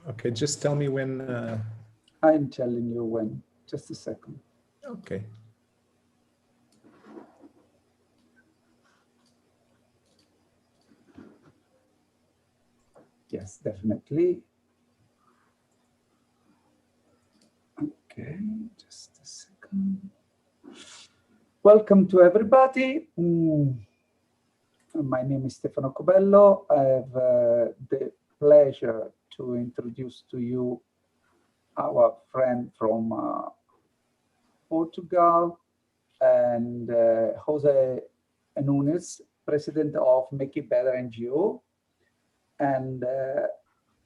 Okay, just tell me when. I'm telling you when. Just a second. Okay. Yes, definitely. Okay, just a second. Welcome to everybody. My name is Stefano Cobello. I have the pleasure to introduce to you our friend from Portugal, and José Nunes, president of Make It Better NGO, and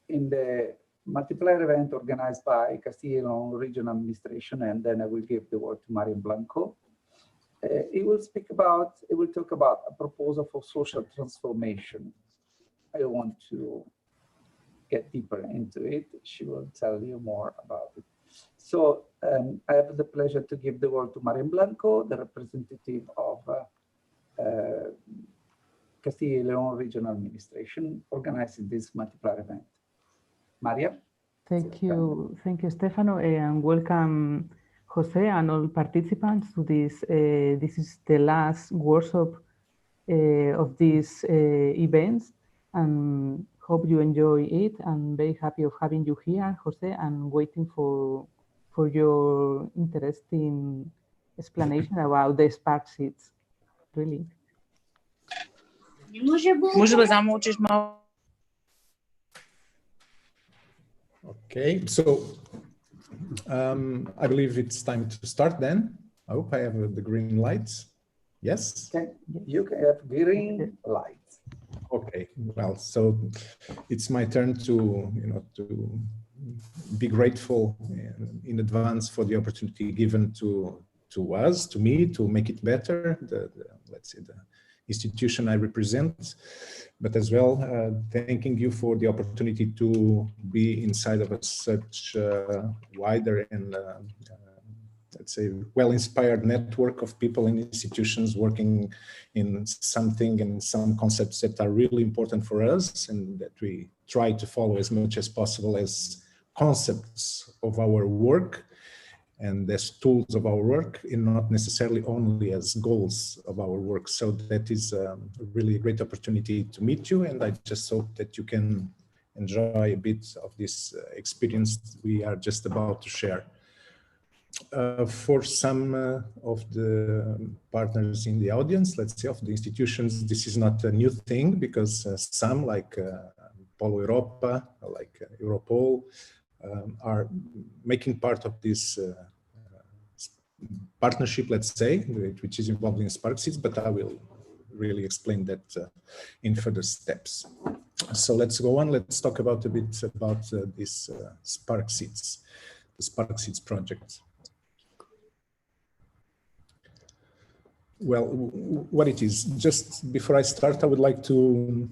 in the multiplier event organized by Castilla y León Regional Administration, and then I will give the word to Marian Blanco. He will talk about a proposal for social transformation. I don't want to get deeper into it. She will tell you more about it. So I have the pleasure to give the word to Marian Blanco, the representative of Castilla y León Regional Administration, organizing this multiplier event. Maria? Thank you, Stefano, and welcome, Jose, and all participants to this. This is the last workshop of these events, and hope you enjoy it. And very happy of having you here, Jose, and waiting for your interesting explanation about the SparkSEEDs. Really. Okay, so I believe it's time to start then. I hope I have the green lights. Yes? Okay, you can have green lights. Okay, well, so it's my turn to, to be grateful in advance for the opportunity given to us, to me, to make it better, let's say the institution I represent, but as well thanking you for the opportunity to be inside of such wider and let's say well-inspired network of people and institutions working in something and some concepts that are really important for us and that we try to follow as much as possible as concepts of our work and as tools of our work, and not necessarily only as goals of our work. So that is a really great opportunity to meet you, and I just hope that you can enjoy a bit of this experience we are just about to share. For some of the partners in the audience, let's say of the institutions, this is not a new thing, because some like Polo Europa, like Europol, are making part of this partnership, let's say, which is involved in SparkSEEDs, but I will really explain that in further steps. So let's go on, let's talk about a bit about this SparkSEEDs, the SparkSEEDs project. Well, what it is, just before I start, I would like to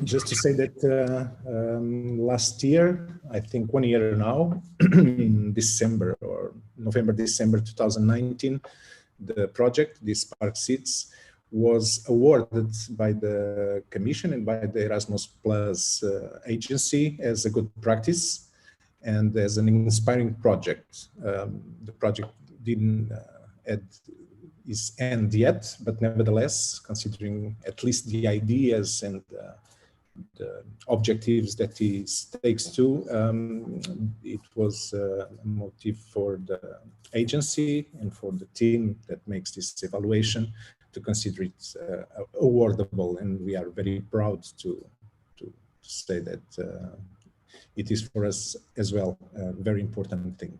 just to say that last year, I think 1 year now, in December or November, December 2019, the project, the SparkSEEDs, was awarded by the Commission and by the Erasmus Plus agency as a good practice and as an inspiring project. The project didn't is end yet, but nevertheless, considering at least the ideas and the objectives that he takes to, it was a motive for the agency and for the team that makes this evaluation to consider it awardable, and we are very proud to say that it is for us as well a very important thing.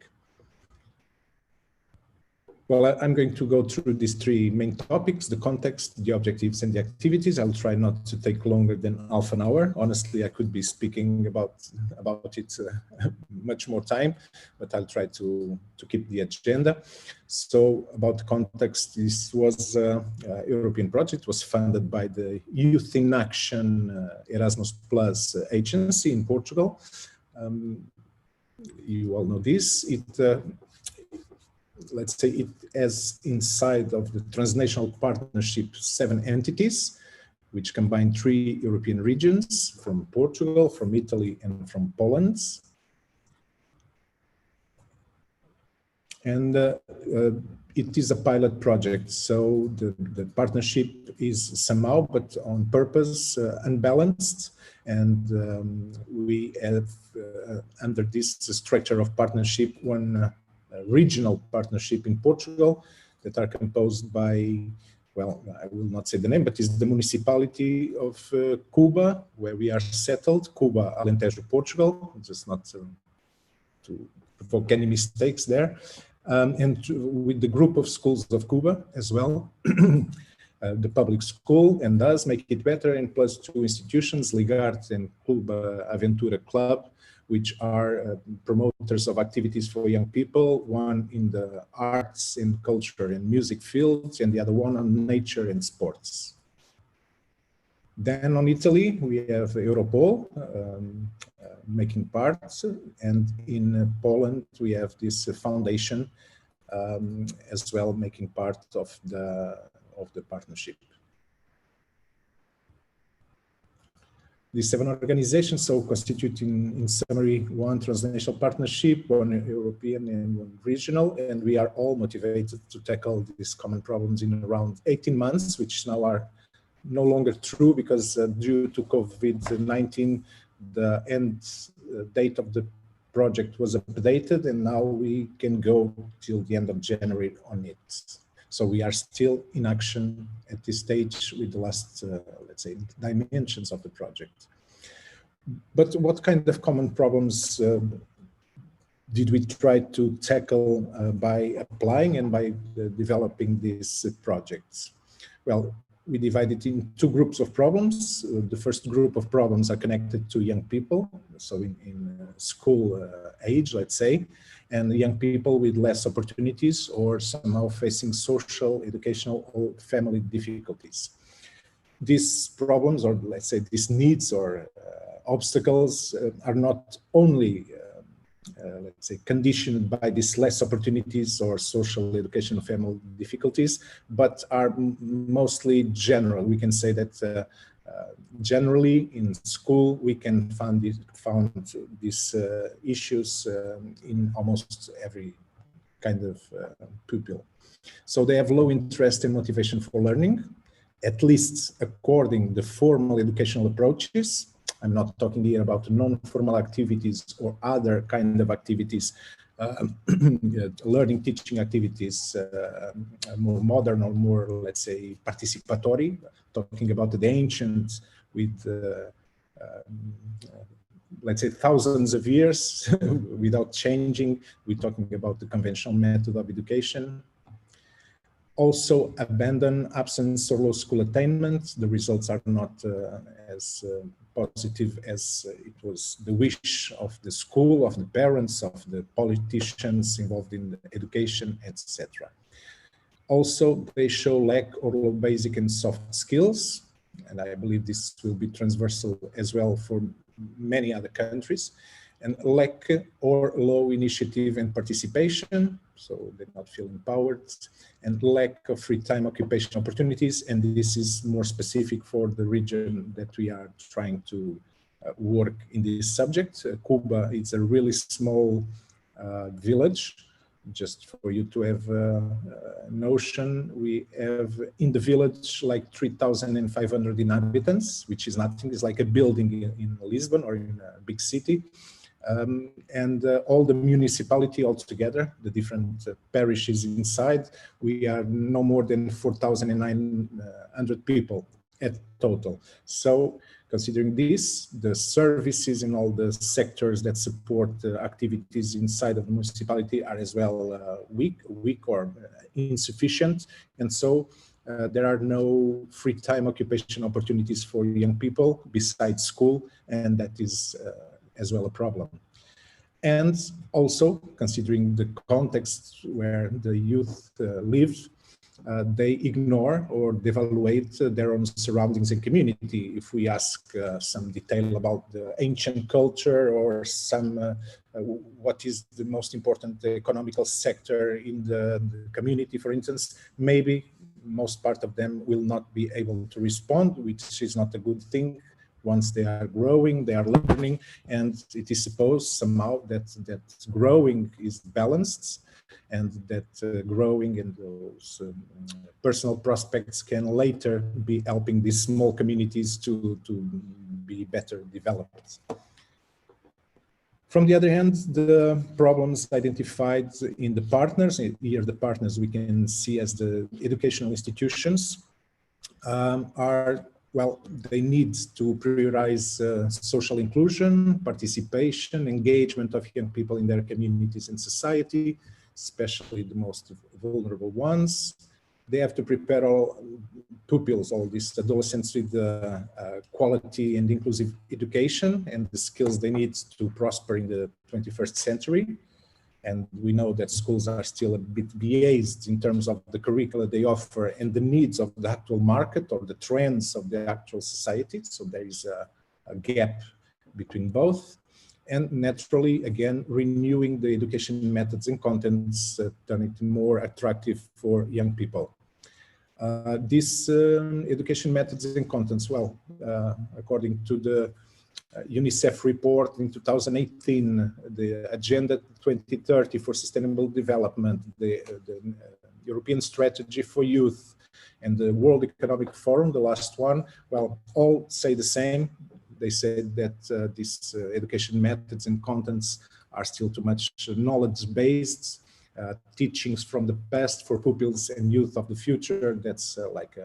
Well, I'm going to go through these three main topics: the context, the objectives, and the activities. I'll try not to take longer than half an hour. Honestly, I could be speaking about it much more time, but I'll try to keep the agenda. So about the context, this was a European project. It was funded by the Youth in Action Erasmus Plus agency in Portugal. You all know this. Let's say it has inside of the transnational partnership 7 entities, which combine 3 European regions, from Portugal, from Italy, and from Poland. And it is a pilot project, so the partnership is somehow, but on purpose, unbalanced. And we have, under this structure of partnership, one regional partnership in Portugal that are composed by, well, I will not say the name, but it's the municipality of Cuba, where we are settled, Cuba, Alentejo, Portugal, just not to provoke any mistakes there. And with the group of schools of Cuba as well, the public school and us Make It Better, and plus 2 institutions, Ligart and Cuba Aventura Club, which are promoters of activities for young people, one in the arts and culture and music fields, and the other one on nature and sports. Then on Italy, we have Europol making parts, and in Poland, we have this foundation as well making part of the partnership. These 7 organizations so constitute in summary 1 transnational partnership, 1 European and 1 regional, and we are all motivated to tackle these common problems in around 18 months, which now are no longer true because due to COVID-19, the end date of the project was updated, and now we can go till the end of January on it. So we are still in action at this stage with the last, let's say, dimensions of the project. But what kind of common problems did we try to tackle by applying and by developing these projects? Well, we divide it in 2 groups of problems. The first group of problems are connected to young people, so in school age, let's say, and young people with less opportunities or somehow facing social, educational, or family difficulties. These problems, or let's say these needs or obstacles, are not only let's say, conditioned by these less opportunities or social, educational, family difficulties, but are mostly general. We can say that generally in school, we can find these issues in almost every kind of pupil. So they have low interest and motivation for learning, at least according to the formal educational approaches. I'm not talking here about non-formal activities or other kind of activities, learning, teaching activities, more modern or more, let's say, participatory, talking about the ancients with, let's say, thousands of years without changing. We're talking about the conventional method of education. Also abandon, absence, or low school attainment. The results are not as positive as it was the wish of the school, of the parents, of the politicians involved in the education, etc. Also, they show lack or low basic and soft skills, and I believe this will be transversal as well for many other countries, and lack or low initiative and participation, so they not feel empowered, and lack of free time occupation opportunities, and this is more specific for the region that we are trying to work in this subject. Cuba is a really small village. Just for you to have a notion, we have in the village like 3,500 inhabitants, which is nothing. It's like a building in Lisbon or in a big city. And all the municipality altogether, the different parishes inside, we are no more than 4,900 people at total. So considering this, the services in all the sectors that support activities inside of the municipality are as well weak or insufficient. And so there are no free time occupation opportunities for young people besides school, and that is as well a problem. And also considering the context where the youth live, they ignore or devaluate their own surroundings and community. If we ask some detail about the ancient culture or some what is the most important economical sector in the community, for instance, maybe most part of them will not be able to respond, which is not a good thing. Once they are growing, they are learning, and it is supposed somehow that growing is balanced, and that growing and those personal prospects can later be helping these small communities to be better developed. From the other hand, the problems identified in the partners, here the partners we can see as the educational institutions, are, well, they need to prioritize social inclusion, participation, engagement of young people in their communities and society, especially the most vulnerable ones. They have to prepare all pupils, all these adolescents, with quality and inclusive education and the skills they need to prosper in the 21st century. And we know that schools are still a bit biased in terms of the curricula they offer and the needs of the actual market or the trends of the actual society. So there is a gap between both. And naturally, again, renewing the education methods and contents, turn it more attractive for young people. These education methods and contents, well, according to the UNICEF report in 2018, the Agenda 2030 for Sustainable Development, the European Strategy for Youth, and the World Economic Forum, the last one, well, all say the same. They said that these education methods and contents are still too much knowledge-based, teachings from the past for pupils and youth of the future. That's like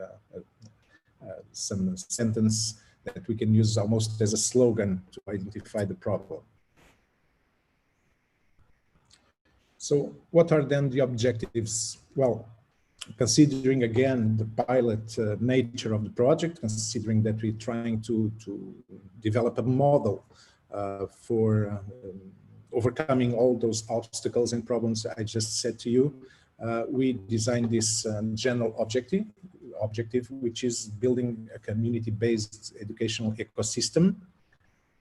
some sentence that we can use almost as a slogan to identify the problem. So what are then the objectives? Well, considering again the pilot nature of the project, considering that we're trying to develop a model for overcoming all those obstacles and problems I just said to you, we designed this general objective, which is building a community-based educational ecosystem,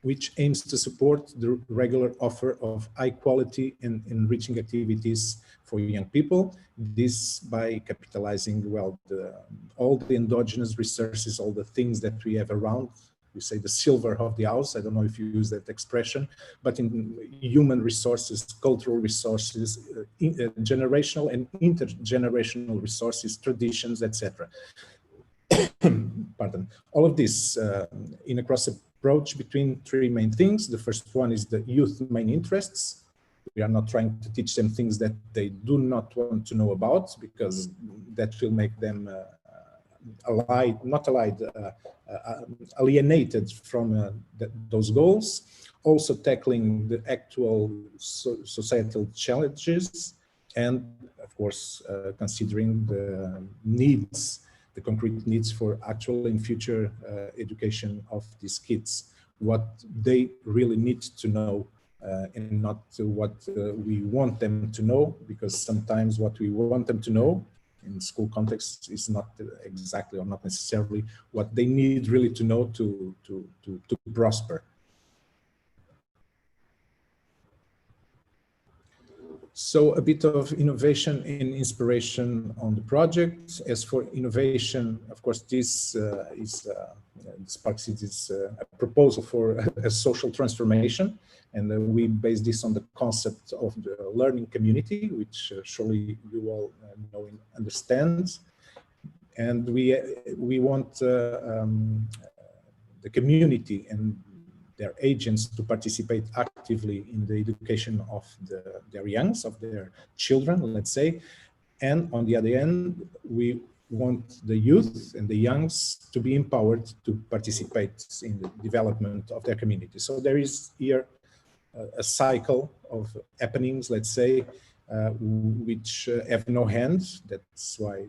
which aims to support the regular offer of high quality and enriching activities for young people. This by capitalizing, well, all the endogenous resources, all the things that we have around. We say the silver of the house. I don't know if you use that expression, but in human resources, cultural resources, generational and intergenerational resources, traditions, etc. Pardon. All of this in a cross approach between three main things. The first one is the youth main interests. We are not trying to teach them things that they do not want to know about, because that will make them alienated from those goals. Also tackling the actual societal challenges, and of course considering the needs, the concrete needs for actual and future education of these kids, what they really need to know, and not what we want them to know, because sometimes what we want them to know in school context is not exactly or not necessarily what they need really to know to prosper. So a bit of innovation and inspiration on the project. As for innovation, of course, this SparkSEEDs is a proposal for a social transformation. And we base this on the concept of the learning community, which surely you all know and understand. And we want the community and their agents to participate actively in the education of their youngs, of their children, let's say. And on the other end, we want the youth and the youngs to be empowered to participate in the development of their community. So there is here a cycle of happenings, let's say, which have no hand. That's why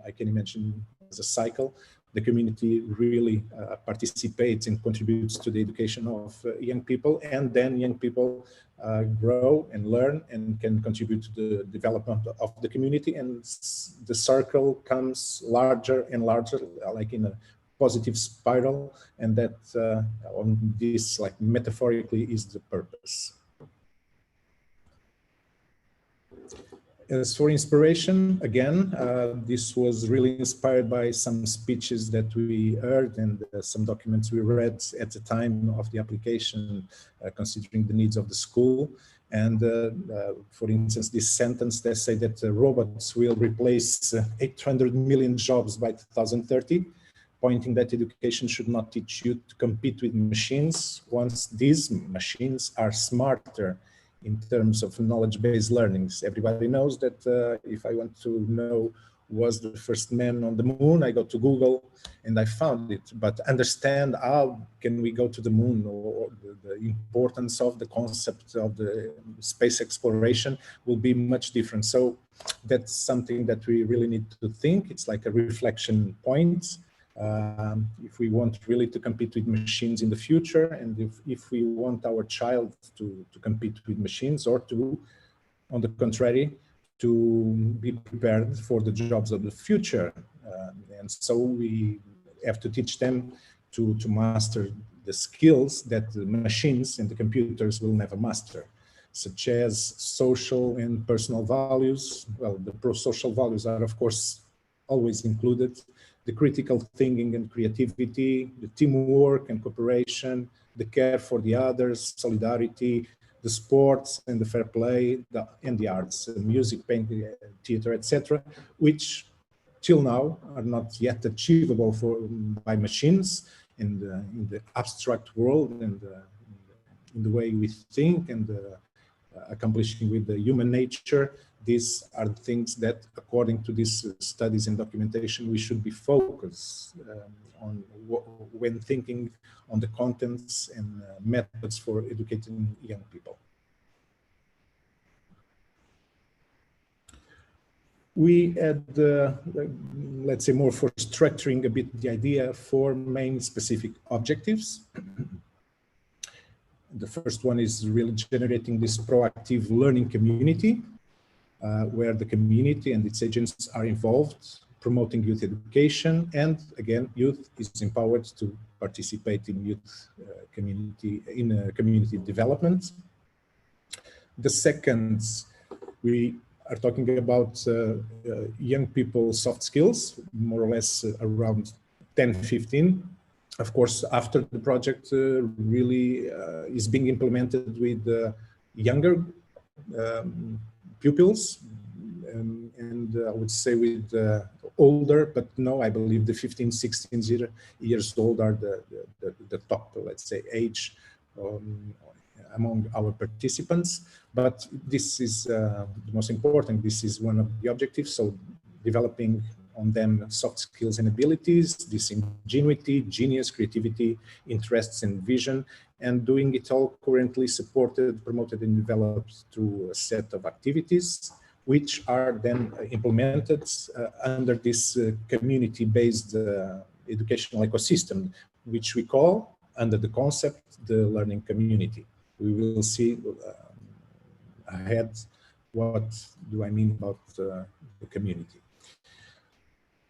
I can imagine as a cycle. The community really participates and contributes to the education of young people, and then young people grow and learn and can contribute to the development of the community, and the circle comes larger and larger, like in a positive spiral, and that on this, like metaphorically, is the purpose. As for inspiration, again, this was really inspired by some speeches that we heard and some documents we read at the time of the application, considering the needs of the school. And for instance, this sentence, they say that robots will replace 800 million jobs by 2030, pointing that education should not teach you to compete with machines once these machines are smarter in terms of knowledge-based learnings. Everybody knows that if I want to know who was the first man on the moon, I go to Google and I found it. But understand how can we go to the moon, or the importance of the concept of the space exploration will be much different. So that's something that we really need to think. It's like a reflection point. If we want really to compete with machines in the future, and if we want our child to compete with machines, or to, on the contrary, to be prepared for the jobs of the future. And so we have to teach them to master the skills that the machines and the computers will never master, such as social and personal values. Well, the pro-social values are, of course, always included. The critical thinking and creativity, the teamwork and cooperation, the care for the others, solidarity, the sports and the fair play, and the arts, music, painting, theater, etc., which till now are not yet achievable by machines in the abstract world and in the way we think and accomplishing with the human nature. These are the things that, according to these studies and documentation, we should be focused on when thinking on the contents and methods for educating young people. We had, let's say, more for structuring a bit the idea, 4 main specific objectives. The first one is really generating this proactive learning community, where the community and its agents are involved, promoting youth education, and again, youth is empowered to participate in youth community development. The second, we are talking about young people soft skills, more or less around 10-15. Of course, after the project really is being implemented with younger pupils, and I would say with older, but no, I believe the 15, 16 years old are the top, let's say, age among our participants. But this is the most important. This is one of the objectives. So developing on them soft skills and abilities, this ingenuity, genius, creativity, interests, and vision, and doing it all currently supported, promoted, and developed through a set of activities, which are then implemented under this community-based educational ecosystem, which we call, under the concept, the learning community. We will see ahead what do I mean about the community.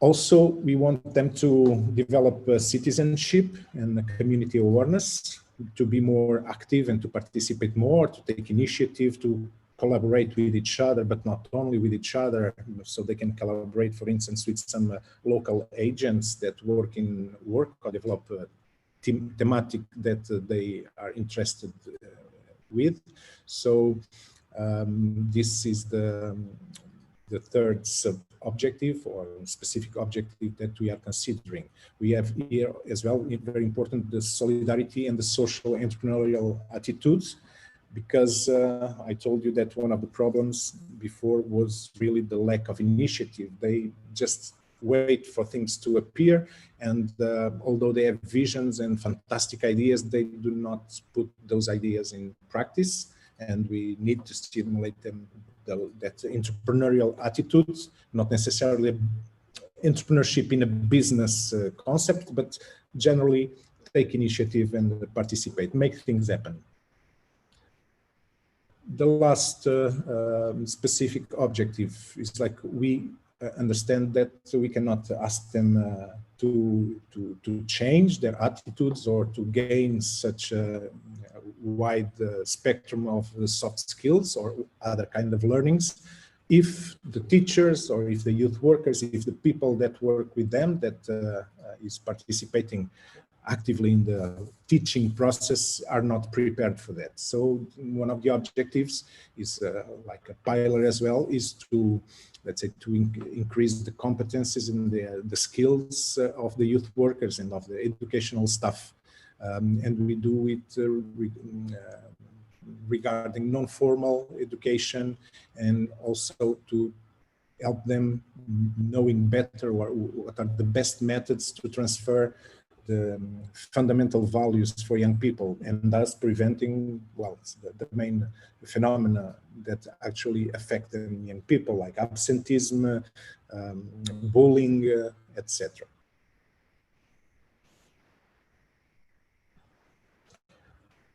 Also, we want them to develop citizenship and community awareness, to be more active and to participate more, to take initiative, to collaborate with each other, but not only with each other, so they can collaborate, for instance, with some local agents that work or develop a thematic that they are interested with. So this is the third sub-objective or specific objective that we are considering. We have here as well, very important, the solidarity and the social entrepreneurial attitudes, because I told you that one of the problems before was really the lack of initiative. They just wait for things to appear, and although they have visions and fantastic ideas, they do not put those ideas in practice, and we need to stimulate them, that entrepreneurial attitudes, not necessarily entrepreneurship in a business concept, but generally take initiative and participate, make things happen. The last specific objective is like we understand that we cannot ask them to change their attitudes or to gain such a wide spectrum of soft skills or other kind of learnings if the teachers or if the youth workers, if the people that work with them that is participating actively in the teaching process are not prepared for that. So one of the objectives is like a pillar as well, is to, let's say, to increase the competencies and the skills of the youth workers and of the educational staff. And we do it regarding non-formal education, and also to help them knowing better what are the best methods to transfer the fundamental values for young people, and thus preventing, well, the main phenomena that actually affect the young people, like absenteeism, bullying, etc.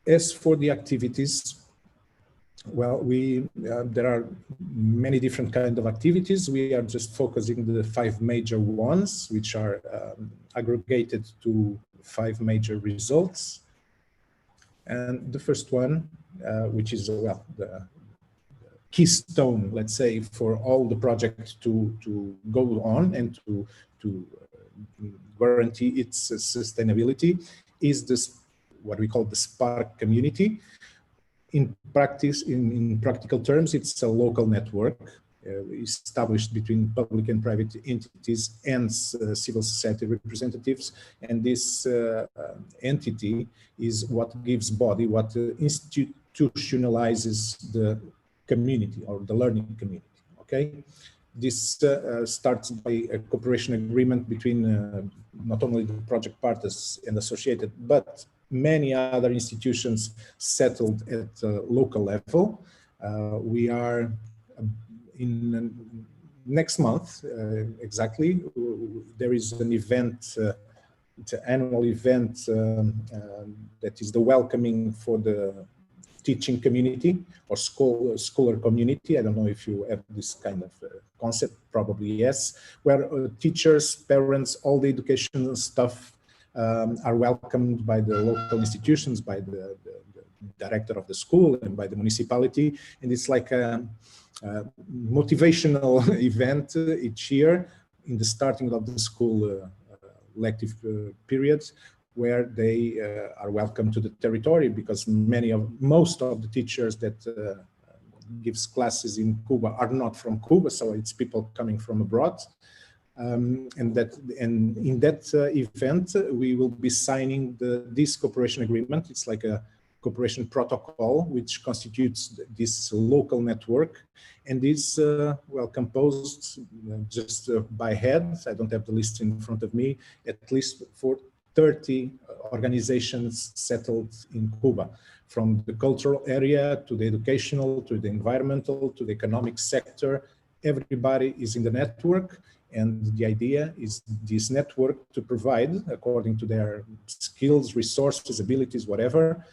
As for the activities, well, there are many different kinds of activities. We are just focusing the 5 major ones, which are aggregated to 5 major results. And the first one, which is, well, the keystone, let's say, for all the project to go on and to guarantee its sustainability, is this, what we call the Spark community. In practice, in practical terms, it's a local network established between public and private entities and civil society representatives. And this entity is what gives body, what institutionalizes the community or the learning community, okay? This starts by a cooperation agreement between not only the project partners and associated, but many other institutions settled at local level. We are in next month, exactly, there is an event, it's an annual event that is the welcoming for the teaching community or scholar community. I don't know if you have this kind of concept, probably yes, where teachers, parents, all the educational staff are welcomed by the local institutions, by the director of the school and by the municipality. And it's like a motivational event each year in the starting of the school lective periods, where they are welcome to the territory, because most of the teachers that gives classes in Cuba are not from Cuba, so it's people coming from abroad. And in that event, we will be signing this cooperation agreement. It's like a cooperation protocol, which constitutes this local network, and is well composed just by head. I don't have the list in front of me. At least for 30 organizations settled in Cuba, from the cultural area to the educational, to the environmental, to the economic sector. Everybody is in the network, and the idea is this network to provide, according to their skills, resources, abilities, whatever,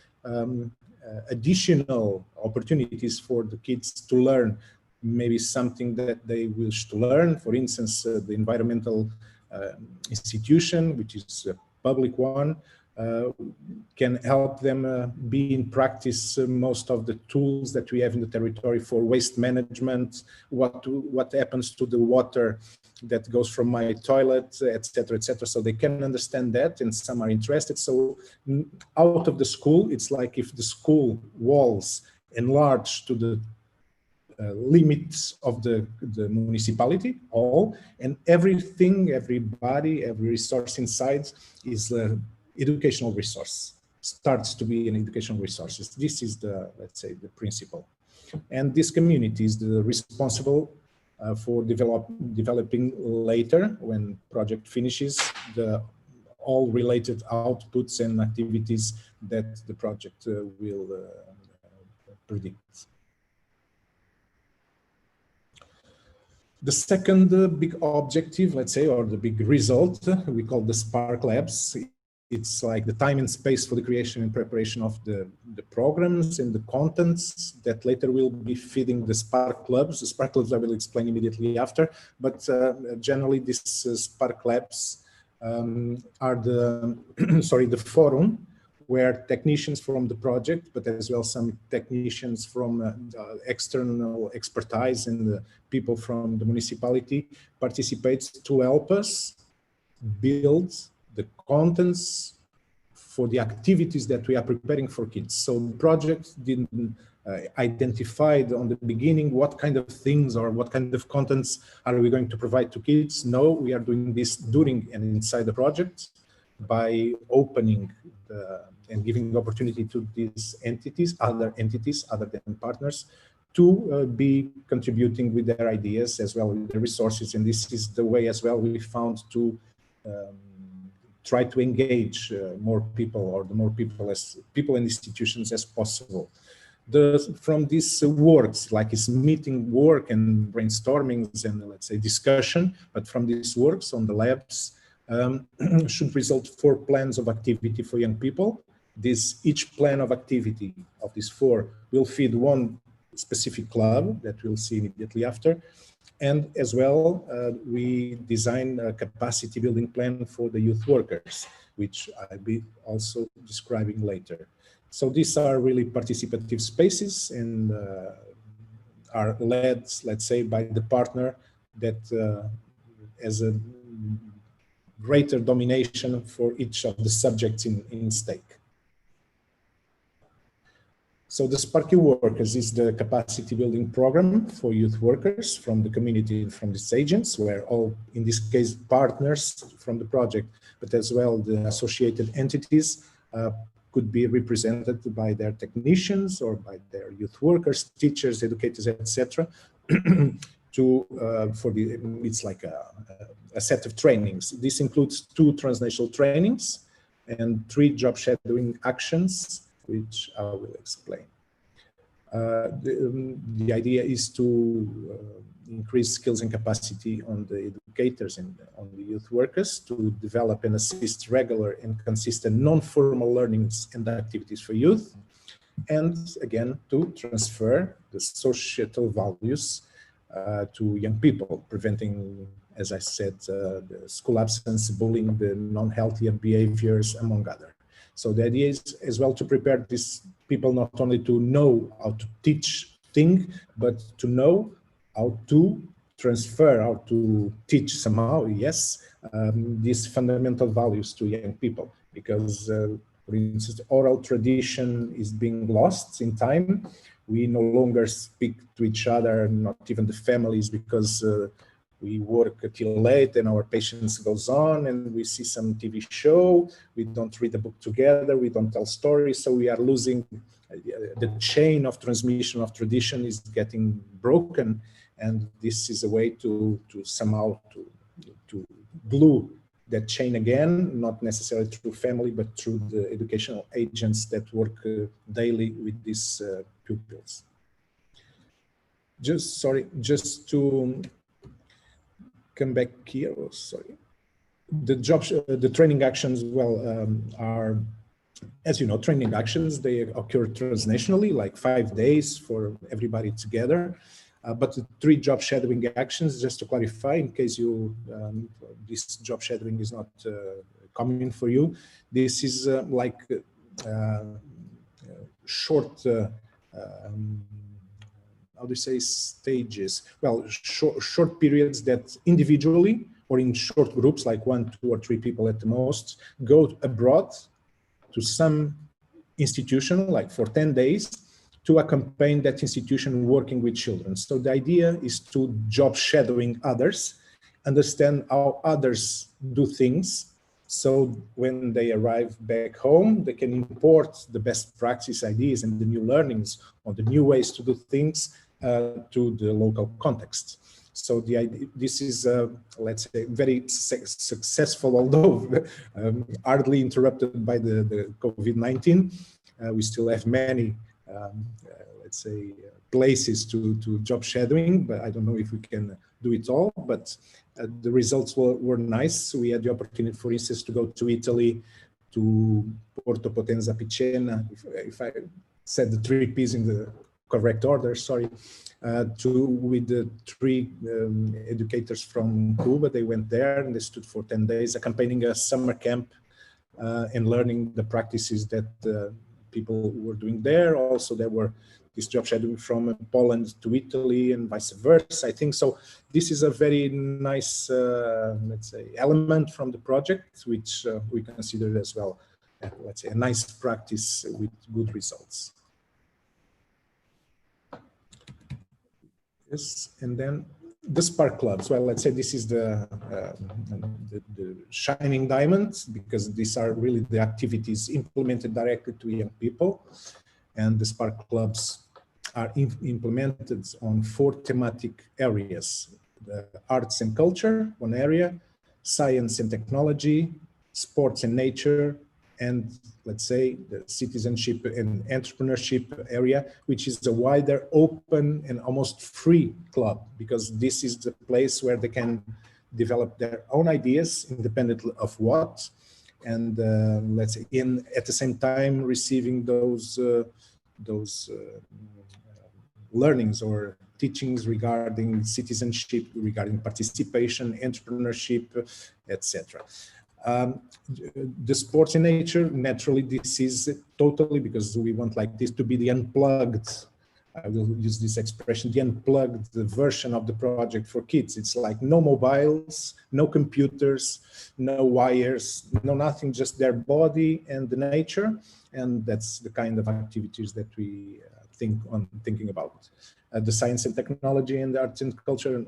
additional opportunities for the kids to learn maybe something that they wish to learn. For instance, the environmental institution, which is a public one, can help them be in practice most of the tools that we have in the territory for waste management, what happens to the water that goes from my toilet, etc., etc. So they can understand that, and some are interested. So out of the school, it's like if the school walls enlarge to the limits of the municipality, all, and everything, everybody, every resource inside is educational resource, starts to be an educational resources. This is the, let's say, the principle. And this community is the responsible for developing later, when project finishes, all related outputs and activities that the project will predict. The second big objective, let's say, or the big result, we call the Spark Labs. It's like the time and space for the creation and preparation of the programs and the contents that later will be feeding the Spark Clubs. The Spark Clubs I will explain immediately after, but generally these Spark Labs are the, sorry, the forum where technicians from the project, but as well some technicians from external expertise and people from the municipality participates to help us build the contents for the activities that we are preparing for kids. So the project didn't identify on the beginning what kind of things or what kind of contents are we going to provide to kids. No, we are doing this during and inside the project by opening and giving the opportunity to these entities, other entities other than partners, to be contributing with their ideas as well with the resources. And this is the way as well we found to try to engage more people, or the more people and institutions as possible. From these works, like it's meeting work and brainstormings and let's say discussion, but from these works on the labs should result 4 plans of activity for young people. Each plan of activity of these 4 will feed one specific club that we'll see immediately after. And as well, we design a capacity building plan for the youth workers, which I'll be also describing later. So these are really participative spaces and are led, let's say, by the partner that has a greater domination for each of the subjects in stake. So the Sparky Workers is the capacity building program for youth workers from the community and from these agents, where all, in this case, partners from the project, but as well the associated entities could be represented by their technicians or by their youth workers, teachers, educators, etc. It's like a set of trainings. This includes 2 translational trainings and 3 job shadowing actions, which I will explain. The idea is to increase skills and capacity on the educators and on the youth workers to develop and assist regular and consistent non-formal learnings and activities for youth, and again to transfer the societal values to young people, preventing, as I said, the school absence, bullying, the non-healthy behaviors, among others. So the idea is as well to prepare these people not only to know how to teach things, but to know how to transfer, how to teach somehow, yes, these fundamental values to young people. Because, for instance, oral tradition is being lost in time. We no longer speak to each other, not even the families, because we work till late and our patience goes on and we see some TV show, we don't read a book together, we don't tell stories, so we are losing the chain of transmission of tradition is getting broken, and this is a way to somehow to glue that chain again, not necessarily through family, but through the educational agents that work daily with these pupils. Just to come back here. Oh, sorry. The training actions, well, are, as you know, training actions, they occur transnationally, like 5 days for everybody together. But the 3 job shadowing actions, just to clarify, in case you this job shadowing is not common for you, this is like short, how do you say, stages? Well, short periods that individually or in short groups, like 1, 2, or 3 people at the most, go abroad to some institution, like for 10 days, to accompany that institution working with children. So the idea is to job shadowing others, understand how others do things. So when they arrive back home, they can import the best practice ideas and the new learnings or the new ways to do things to the local context. So the idea, this is, let's say, very successful, although hardly interrupted by the COVID-19. We still have many, let's say, places to job shadowing, but I don't know if we can do it all, but the results were nice. We had the opportunity, for instance, to go to Italy, to Porto Potenza Picena, if I said the 3 P's in the correct order, sorry, with the 3 educators from Cuba. They went there and they stood for 10 days accompanying a summer camp and learning the practices that people were doing there. Also, there were this job shadowing from Poland to Italy and vice versa, I think. So this is a very nice, let's say, element from the project, which we consider as well, let's say, a nice practice with good results. Yes, and then the Spark Clubs. Well, let's say this is the shining diamond, because these are really the activities implemented directly to young people. And the Spark Clubs are implemented on 4 thematic areas: the arts and culture, one area, science and technology, sports and nature, and let's say the citizenship and entrepreneurship area, which is a wider, open and almost free club, because this is the place where they can develop their own ideas independently of what, and let's say at the same time receiving those learnings or teachings regarding citizenship, regarding participation, entrepreneurship, etc. The sports in nature, naturally, this is totally, because we want like this to be the unplugged, I will use this expression, the unplugged version of the project for kids. It's like no mobiles, no computers, no wires, no nothing, just their body and the nature. And that's the kind of activities that we thinking about. The science and technology and the arts and culture,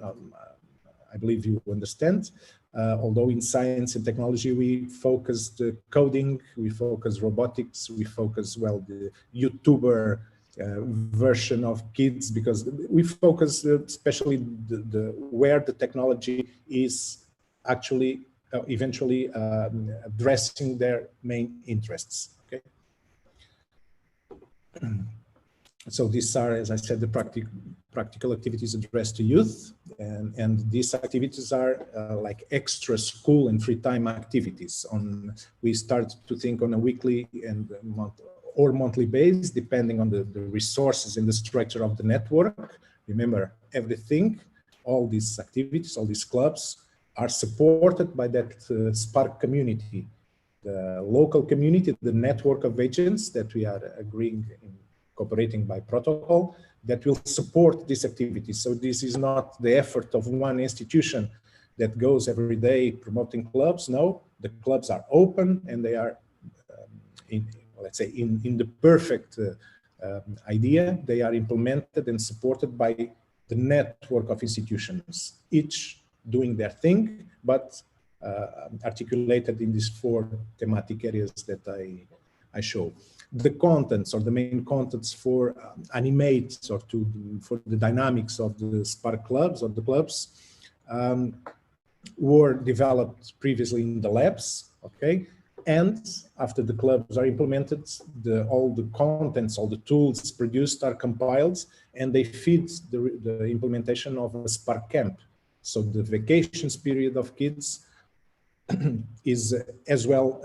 I believe you understand. Although in science and technology, we focus the coding, we focus robotics, we focus, well, the YouTuber version of kids, because we focus especially where the technology is actually eventually addressing their main interests. Okay. So these are, as I said, the practical activities addressed to youth, and these activities are like extra school and free time activities. We start to think on a weekly and monthly basis, depending on the resources and the structure of the network. Remember, everything, all these activities, all these clubs are supported by that Spark community, the local community, the network of agents that we are agreeing in, cooperating by protocol, that will support these activities. So this is not the effort of one institution that goes every day promoting clubs. No, the clubs are open and they are, let's say, in the perfect idea. They are implemented and supported by the network of institutions, each doing their thing, but articulated in these 4 thematic areas that I show. The contents, or the main contents for animate or for the dynamics of the Spark clubs or the clubs were developed previously in the labs, okay? And after the clubs are implemented, all the contents, all the tools produced are compiled, and they feed the implementation of a Spark camp. So the vacations period of kids is as well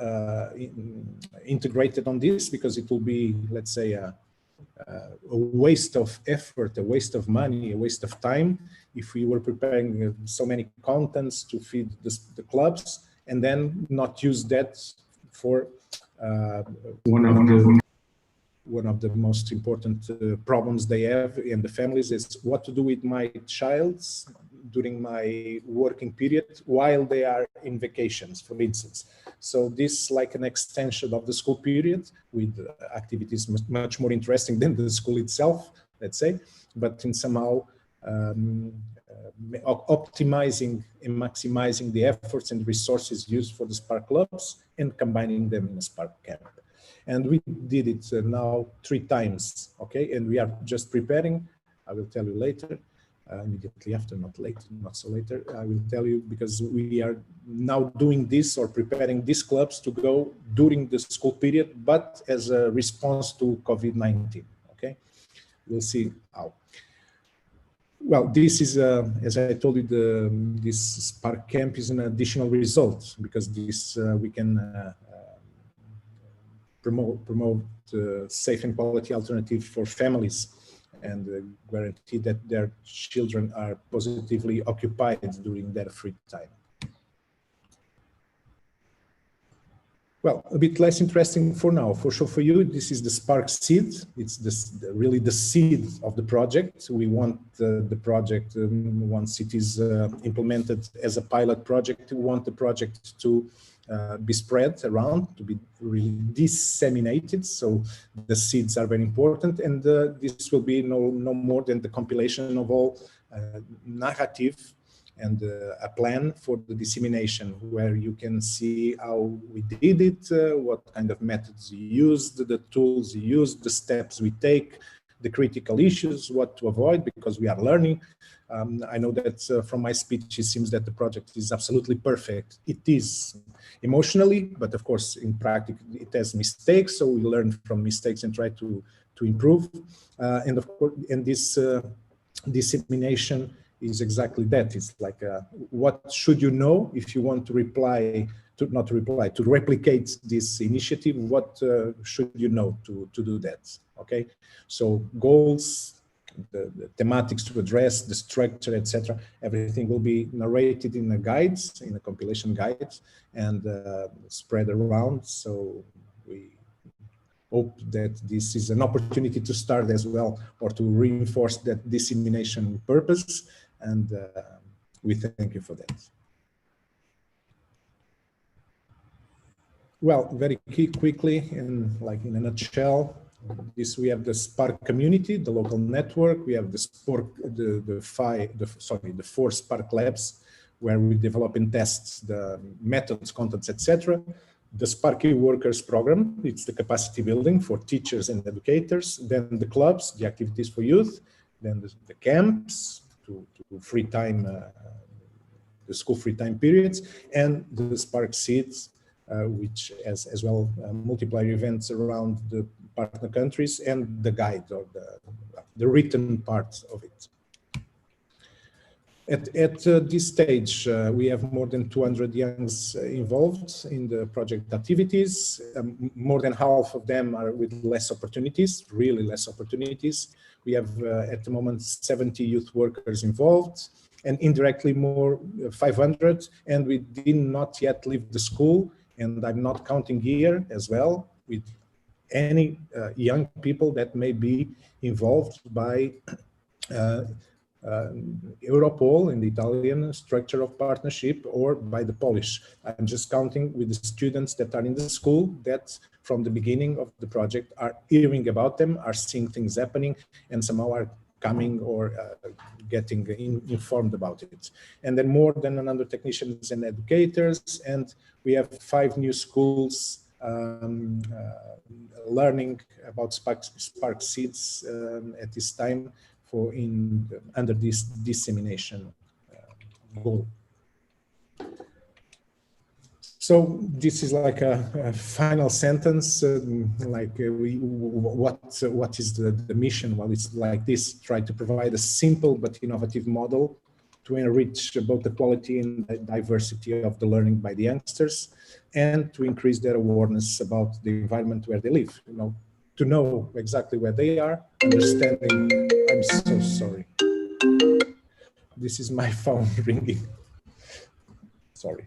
integrated on this, because it will be, let's say, a waste of effort, a waste of money, a waste of time if we were preparing so many contents to feed the clubs and then not use that for one of the most important problems they have in the families is what to do with my child during my working period while they are in vacations, for instance. So this is like an extension of the school period with activities much more interesting than the school itself, let's say, but in somehow optimizing and maximizing the efforts and resources used for the Spark clubs and combining them in a Spark camp. And we did it now 3 times, okay? And we are just preparing, I will tell you later, immediately after, not late, not so later, I will tell you, because we are now doing this or preparing these clubs to go during the school period, but as a response to COVID-19, okay? We'll see how. Well, this is, as I told you, this Spark camp is an additional result, because this we can promote safe and quality alternative for families and guarantee that their children are positively occupied during their free time. Well, a bit less interesting for now. For sure, for you, this is the SparkSEED. It's really the seed of the project. We want the project, once it is implemented as a pilot project, we want the project to be spread around, to be really disseminated. So the seeds are very important, and this will be no more than the compilation of all narrative and a plan for the dissemination, where you can see how we did it, what kind of methods you used, the tools you used, the steps we take, the critical issues, what to avoid, because we are learning. I know that from my speech, it seems that the project is absolutely perfect. It is emotionally, but of course, in practice, it has mistakes. So we learn from mistakes and try to improve. And of course, and this dissemination is exactly that. It's like, what should you know if you want to to replicate this initiative? What should you know to do that? Okay, so goals, the thematics to address, the structure, etc. Everything will be narrated in a guides, in a compilation guides, and spread around. So we hope that this is an opportunity to start as well, or to reinforce that dissemination purpose. And we thank you for that. Well, very quickly, in a nutshell, we have the Spark community, the local network. We have the 4 Spark labs, where we develop and test the methods, contents, etc. The Sparky Workers program, it's the capacity building for teachers and educators. Then the clubs, the activities for youth. Then the camps, to free time, the school free time periods, and the SparkSEEDs, which has as well multiplier events around the partner countries, and the guide, or the written part of it. At this stage, we have more than 200 youngs involved in the project activities. More than half of them are with less opportunities, really less opportunities. We have at the moment 70 youth workers involved, and indirectly more 500, and we did not yet leave the school, and I'm not counting here as well with any young people that may be involved by Europol in the Italian structure of partnership, or by the Polish. I'm just counting with the students that are in the school that from the beginning of the project are hearing about them, are seeing things happening, and somehow are coming or getting informed about it. And then more than 100 technicians and educators, and we have 5 new schools learning about SparkSEEDs at this time, under this dissemination goal. So this is like a final sentence, what is the mission? Well, it's like this: try to provide a simple but innovative model to enrich both the quality and the diversity of the learning by the youngsters, and to increase their awareness about the environment where they live. To know exactly where they are, understanding. I'm so sorry. This is my phone ringing. Sorry.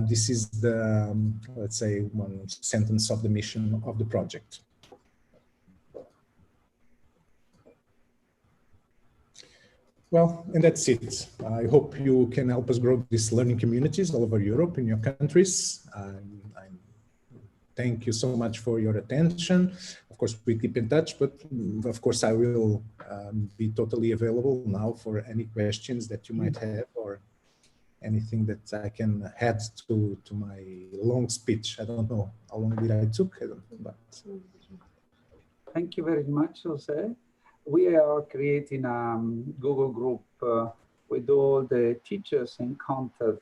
This is the, let's say, one sentence of the mission of the project. Well, and that's it. I hope you can help us grow these learning communities all over Europe, in your countries. Thank you so much for your attention. Of course, we keep in touch, but of course, I will be totally available now for any questions that you might have, or anything that I can add to my long speech. I don't know how long did I took, I don't know, but. Thank you very much, José. We are creating a Google group with all the teachers and content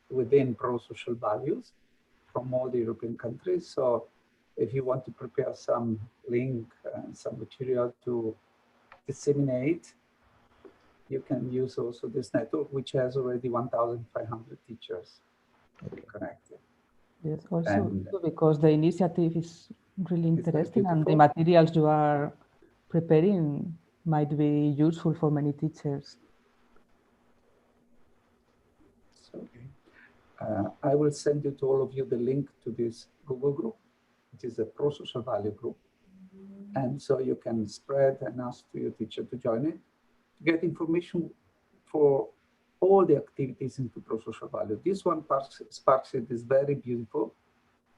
within pro-social values from all the European countries. So if you want to prepare some link and some material to disseminate, you can use also this network, which has already 1,500 teachers connected. Yes, also And because the initiative is really interesting, and the materials you are preparing might be useful for many teachers. So, I will send you to all of you the link to this Google group. It is a pro-social value group. And so you can spread and ask to your teacher to join it, to get information for all the activities into pro-social value. This one, SparkSEED, is very beautiful,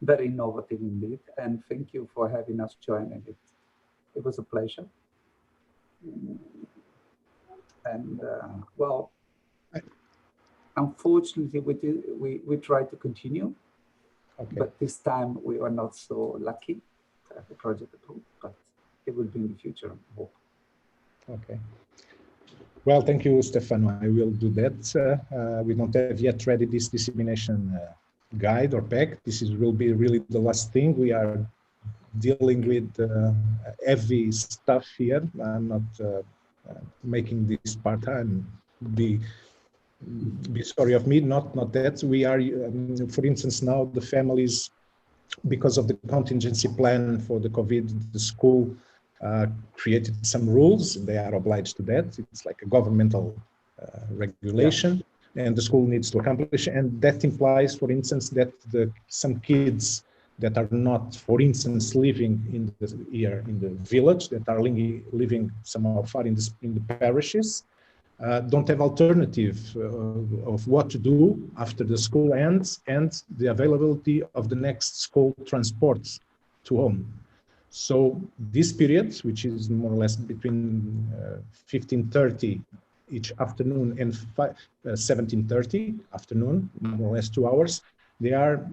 very innovative indeed. And thank you for having us join it. It was a pleasure. And well, unfortunately, we tried to continue, but this time we were not so lucky to have the project approved, but it will be in the future, I hope. Okay. Well, thank you, Stefano. I will do that. We don't have yet ready this dissemination guide or pack. This will be really the last thing. We are dealing with heavy stuff here. I'm not making this part-time. Be sorry of me, not that. We are, for instance, now the families, because of the contingency plan for the COVID, the school created some rules. They are obliged to that. It's like a governmental regulation, and the school needs to accomplish. And that implies, for instance, that some kids that are not, for instance, living in the village, that are living somehow far in the parishes, don't have alternative of what to do after the school ends and the availability of the next school transport to home. So this period, which is more or less between 15:30 each afternoon and 17:30 afternoon, more or less 2 hours, they are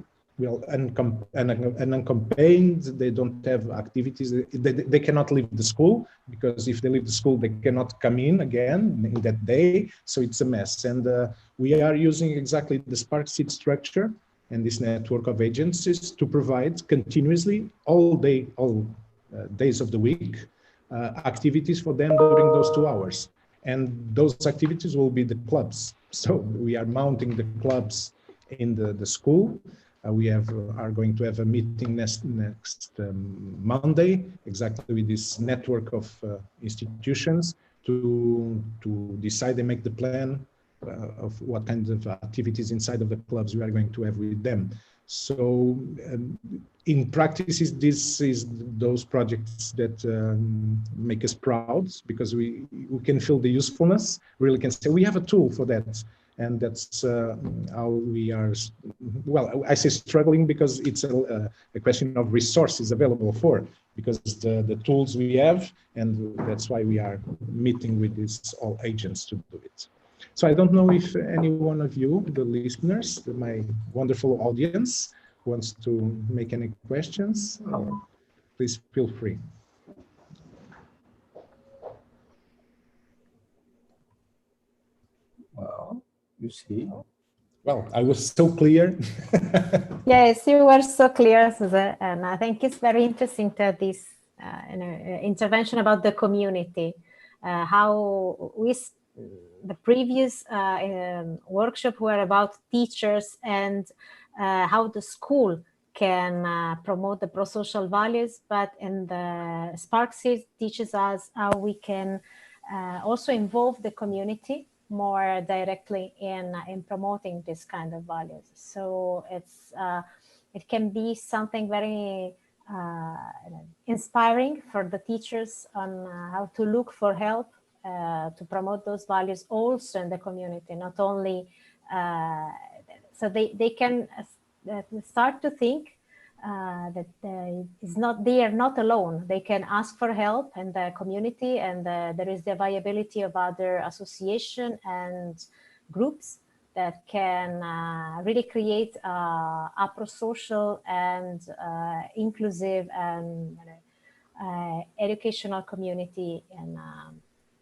unaccompanied. They don't have activities. They cannot leave the school, because if they leave the school, they cannot come in again in that day. So it's a mess. And we are using exactly the SparkSEED structure and this network of agencies to provide continuously all days of the week activities for them during those 2 hours. And those activities will be the clubs. So we are mounting the clubs in the school. We are going to have a meeting next Monday, exactly with this network of institutions to decide and make the plan of what kinds of activities inside of the clubs we are going to have with them. So in practice, this is those projects that make us proud, because we can feel the usefulness, really can say we have a tool for that. And that's how we are, well, I say struggling because it's a question of resources available for, because the tools we have, and that's why we are meeting with these all agents to do it. So I don't know if any one of you, the listeners, my wonderful audience, wants to make any questions. Please feel free. Well, you see. Well, I was so clear. Yes, you were so clear, José, and I think it's very interesting that this intervention about the community, how the previous workshop were about teachers and how the school can promote the pro-social values, but in the SparkSEED teaches us how we can also involve the community more directly in promoting this kind of values. So it can be something very inspiring for the teachers on how to look for help to promote those values also in the community, not only so they can start to think that they are not alone. They can ask for help in the community, and there is the viability of other association and groups that can really create a pro-social and inclusive and educational community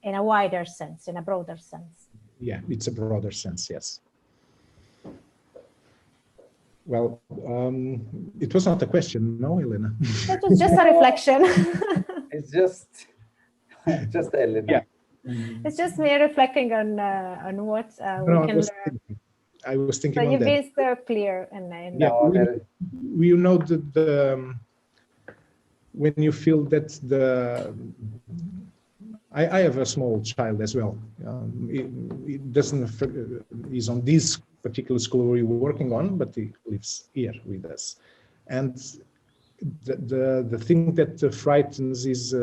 in a wider sense, in a broader sense. Yeah, it's a broader sense, yes. Well, it was not a question, no, Elena? It was just a reflection. It's just Elena. Yeah. It's just me reflecting on what we can learn. I was thinking so on you've that. been so clear. Yeah, we know that when you feel that I have a small child as well. It doesn't is on this particular school we're working on, but he lives here with us. And the thing that frightens is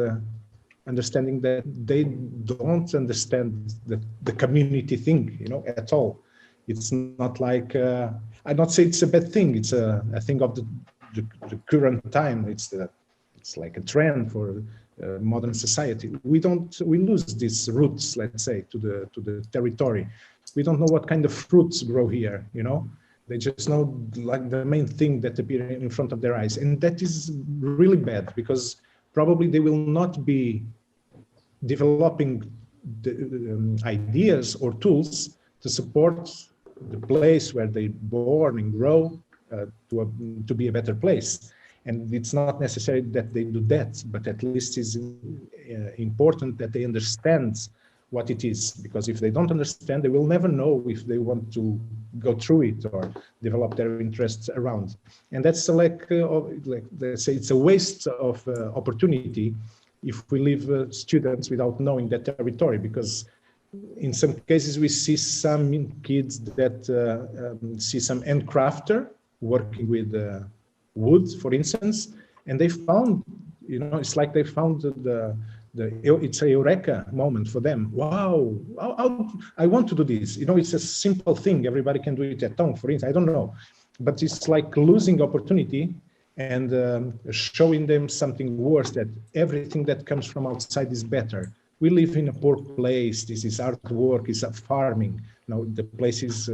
understanding that they don't understand the community thing, you know, at all. It's not like, I'd not say it's a bad thing. It's a thing of the current time. It's like a trend for modern society. We lose these roots, let's say, to the territory. We don't know what kind of fruits grow here, you know. They just know like the main thing that appear in front of their eyes. And that is really bad, because probably they will not be developing the ideas or tools to support the place where they born and grow to be a better place. And it's not necessary that they do that, but at least it's important that they understand what it is, because if they don't understand, they will never know if they want to go through it or develop their interests around. And that's like let's say it's a waste of opportunity if we leave students without knowing that territory, because in some cases we see some kids that see some handcrafter working with wood, for instance, and they found, you know, it's like they found it's a eureka moment for them. Wow, I want to do this. You know, it's a simple thing. Everybody can do it at home, for instance. I don't know, but it's like losing opportunity and showing them something worse, that everything that comes from outside is better. We live in a poor place. This is artwork, it's a farming. Now the place is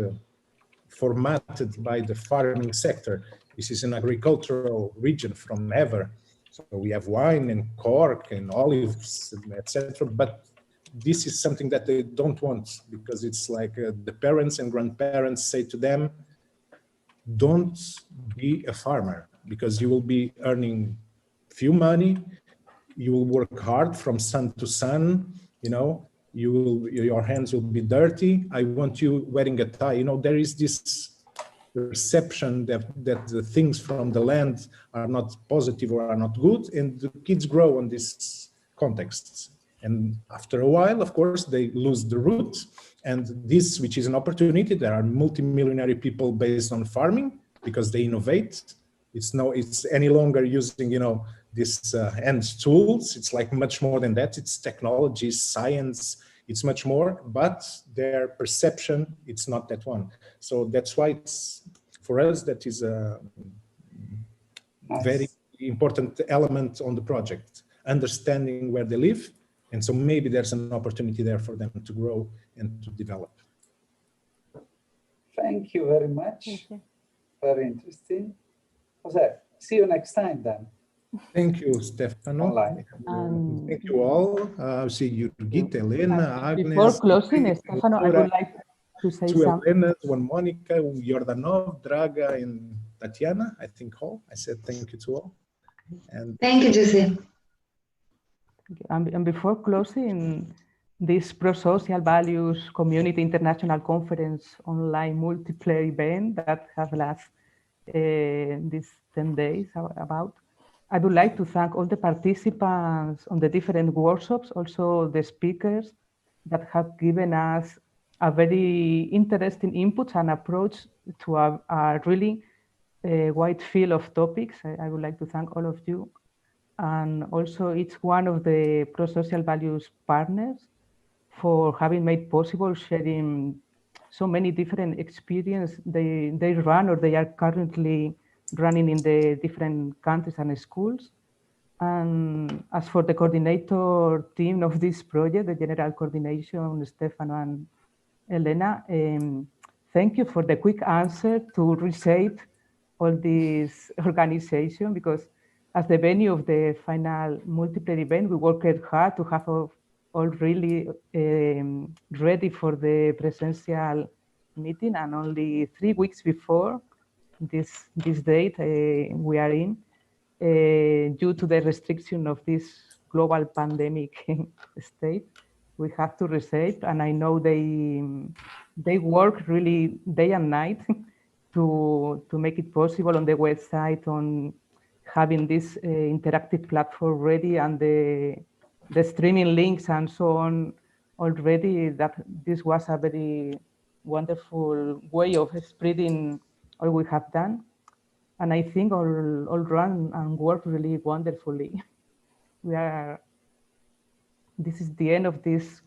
formatted by the farming sector. This is an agricultural region from ever. So we have wine and cork and olives, etc. But this is something that they don't want, because it's like the parents and grandparents say to them, don't be a farmer, because you will be earning few money, you will work hard from sun to sun, you know, your hands will be dirty. I want you wearing a tie. You know, there is this perception that the things from the land are not positive or are not good, and the kids grow on these contexts. And after a while, of course, they lose the root. And this, which is an opportunity, there are multimillionaire people based on farming because they innovate. It's any longer using, you know, these hand tools. It's like much more than that. It's technology, science, it's much more, but their perception, it's not that one. So that's why it's, for us, that is a very important element on the project, understanding where they live. And so maybe there's an opportunity there for them to grow and to develop. Thank you very much. Very interesting. Jose, see you next time then. Thank you, Stefano. Thank you all. See you, Gita, Elena, Agnes. Before closing, Stefano, I would like to say something. Elenas, one Monica, Jordanov, Draga, and Tatiana, I think all. I said thank you to all. And thank you, José. And before closing this Pro-Social Values Community International Conference online multiplayer event that has lasted these 10 days about, I would like to thank all the participants on the different workshops, also the speakers that have given us a very interesting input and approach to a really wide field of topics. I would like to thank all of you. And also each one of the Pro-Social Values partners for having made possible sharing so many different experiences they run or they are currently running in the different countries and schools. And as for the coordinator team of this project, the general coordination, Stefano and Elena, thank you for the quick answer to reshape all this organization, because as the venue of the final multiplayer event, we worked hard to have all really ready for the presential meeting, and only 3 weeks before this date we are in, due to the restriction of this global pandemic state, we have to reshape. And I know they work really day and night to make it possible on the website, on having this interactive platform ready, and the streaming links and so on already. That this was a very wonderful way of spreading all we have done. And I think all run and work really wonderfully. This is the end of this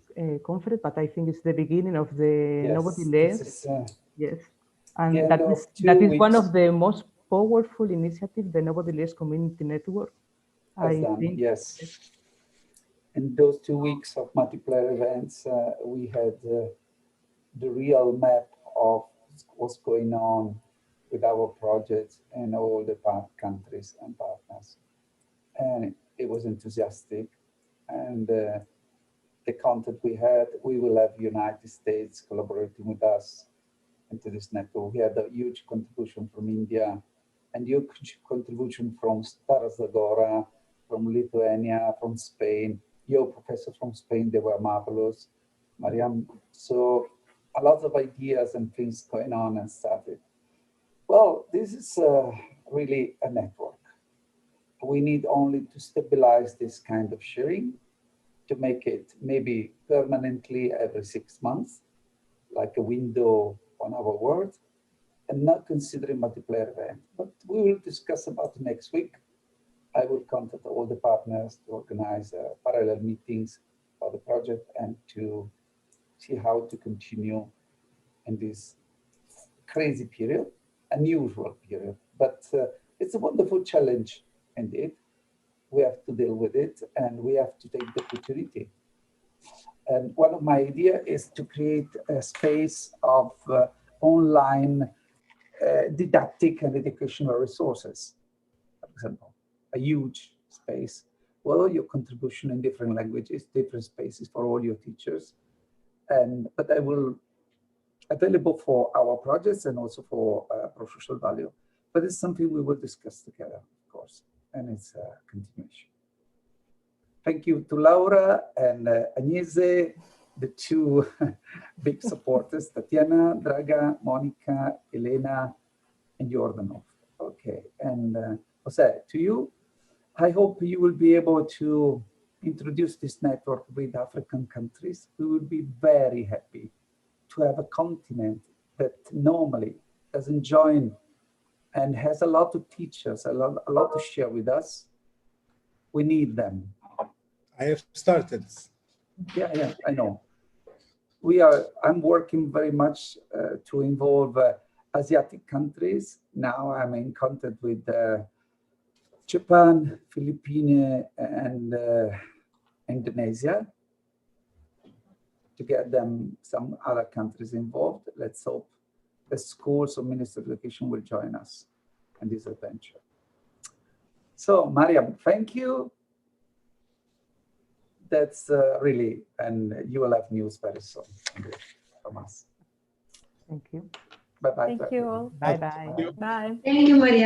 conference, but I think it's the beginning of the Nobody Less. Yes. And that is one of the most powerful initiatives, the Nobody Less Community Network. I think. Yes. In those 2 weeks of multiplier events, we had the real map of what's going on with our projects and all the countries and partners. And it was enthusiastic. And the content we had, we will have United States collaborating with us into this network. We had a huge contribution from India and huge contribution from Stara Zagora, from Lithuania, from Spain. Your professors from Spain, they were marvelous. Mariam, so a lot of ideas and things going on and started. Well, this is really a network. We need only to stabilize this kind of sharing to make it maybe permanently every 6 months, like a window on our world, and not considering multiplayer event. But we will discuss about it next week. I will contact all the partners to organize parallel meetings for the project and to see how to continue in this crazy period, unusual period. But it's a wonderful challenge indeed. We have to deal with it and we have to take the opportunity. And one of my ideas is to create a space of online didactic and educational resources, for example, a huge space with all your contribution in different languages, different spaces for all your teachers. But I will available for our projects and also for professional value. But it's something we will discuss together, of course, and it's a continuation. Thank you to Laura and Agnese, the two big supporters, Tatiana, Draga, Monica, Elena, and Jordanov. Okay, and Jose, to you, I hope you will be able to introduce this network with African countries. We will be very happy to have a continent that normally doesn't join and has a lot to teach us, a lot to share with us. We need them. I have started. Yeah, I know. I'm working very much to involve Asiatic countries. Now I'm in contact with Japan, Philippines, and Indonesia to get them some other countries involved. Let's hope the schools or Ministry of Education will join us in this adventure. So, Mariam, thank you. That's really, and you will have news very soon from us. Thank you. Bye-bye. Thank you all. Bye-bye. Bye. Thank you, Maria.